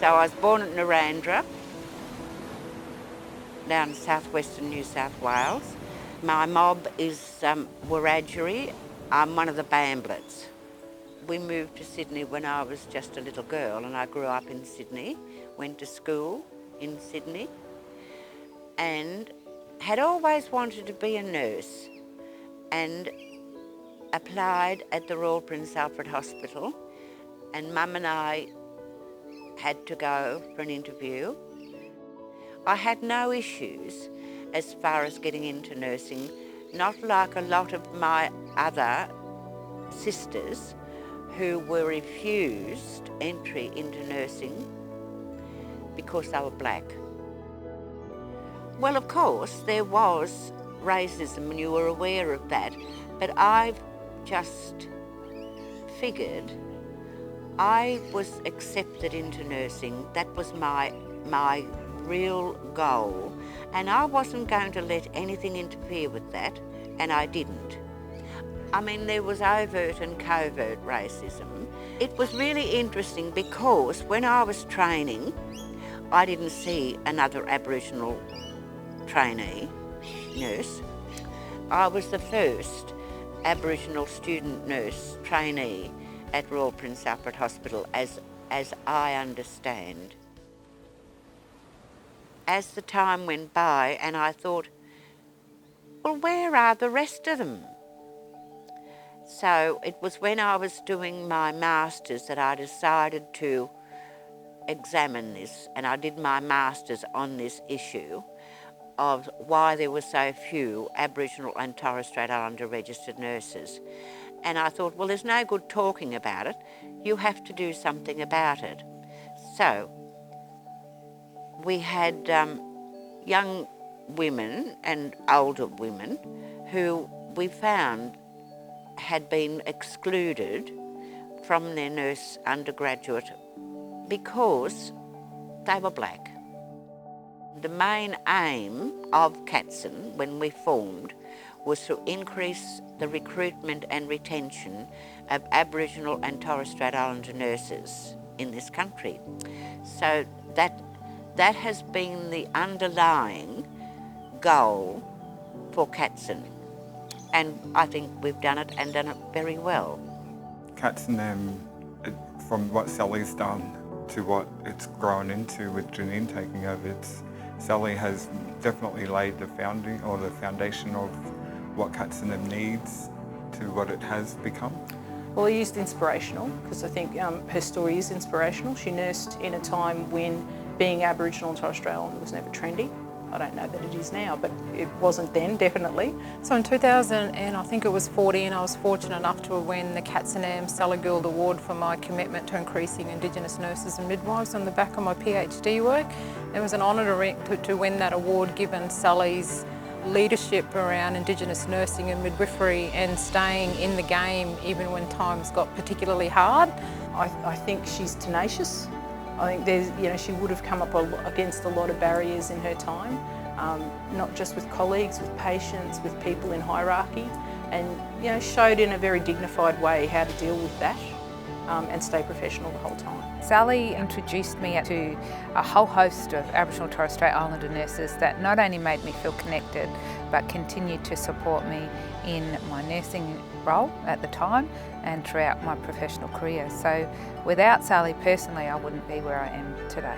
So I was born at Narrandera, down in southwestern New South Wales. My mob is Wiradjuri. I'm one of the Bamblets. We moved to Sydney when I was just a little girl, and I grew up in Sydney, went to school in Sydney, and had always wanted to be a nurse, and applied at the Royal Prince Alfred Hospital, and Mum and I had to go for an interview. I had no issues as far as getting into nursing, not like a lot of my other sisters who were refused entry into nursing because they were black. Well, of course, there was racism and you were aware of that, but I've just figured I was accepted into nursing. That was my real goal, and I wasn't going to let anything interfere with that, and I didn't. I mean, there was overt and covert racism. It was really interesting because when I was training, I didn't see another Aboriginal trainee nurse. I was the first Aboriginal student nurse trainee at Royal Prince Alfred Hospital, as I understand. As the time went by, and I thought, well, where are the rest of them? So it was when I was doing my masters that I decided to examine this, and I did my masters on this issue of why there were so few Aboriginal and Torres Strait Islander registered nurses. And I thought, well, there's no good talking about it. You have to do something about it. So we had young women and older women who we found had been excluded from their nurse undergraduate because they were black. The main aim of CATSN, when we formed, was to increase the recruitment and retention of Aboriginal and Torres Strait Islander nurses in this country. So that has been the underlying goal for CATSN, and I think we've done it and done it very well. CATSN, from what Sally's done to what it's grown into with Janine taking over, Sally has definitely laid the foundation of what CATSN needs to what it has become. Well, it is inspirational because I think her story is inspirational. She nursed in a time when being Aboriginal and Torres Strait Islander was never trendy. I don't know that it is now, but it wasn't then, definitely. So in 2014, I was fortunate enough to win the CATSN SallyGoold Award for my commitment to increasing Indigenous nurses and midwives on the back of my PhD work. It was an honour to win that award, given Sally's leadership around Indigenous nursing and midwifery and staying in the game even when times got particularly hard. I think she's tenacious. I think she would have come up against a lot of barriers in her time, not just with colleagues, with patients, with people in hierarchy, and showed in a very dignified way how to deal with that and stay professional the whole time. Sally introduced me to a whole host of Aboriginal and Torres Strait Islander nurses that not only made me feel connected, but continued to support me in my nursing role at the time and throughout my professional career. So without Sally personally, I wouldn't be where I am today.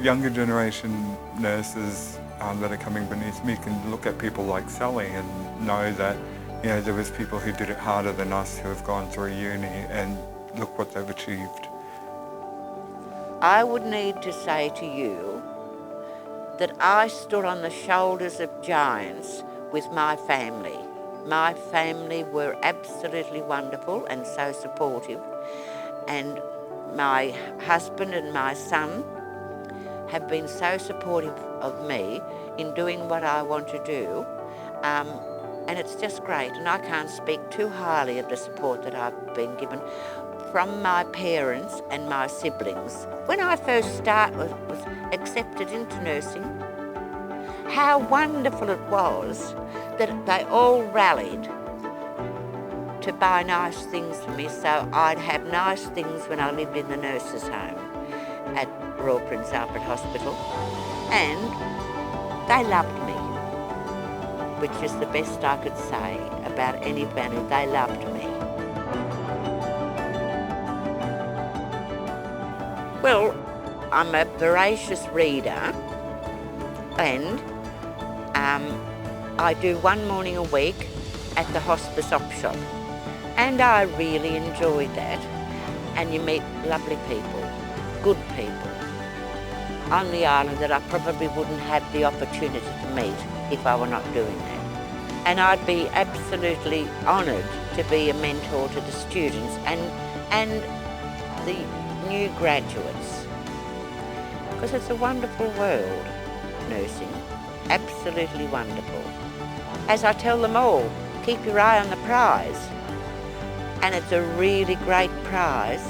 Younger generation nurses that are coming beneath me can look at people like Sally and know that there was people who did it harder than us who have gone through uni, and look what they've achieved. I would need to say to you that I stood on the shoulders of giants with my family. My family were absolutely wonderful and so supportive, and my husband and my son have been so supportive of me in doing what I want to do, and it's just great, and I can't speak too highly of the support that I've been given from my parents and my siblings. When I first was accepted into nursing, how wonderful it was that they all rallied to buy nice things for me, so I'd have nice things when I lived in the nurses' home at Royal Prince Alfred Hospital, and they loved me, which is the best I could say about anybody. They loved me. Well, I'm a voracious reader, and I do one morning a week at the hospice op shop, and I really enjoyed that. And you meet lovely people, good people on the island that I probably wouldn't have the opportunity to meet if I were not doing that. And I'd be absolutely honoured to be a mentor to the students and the new graduates, because it's a wonderful world, nursing, absolutely wonderful. As I tell them all, keep your eye on the prize, and it's a really great prize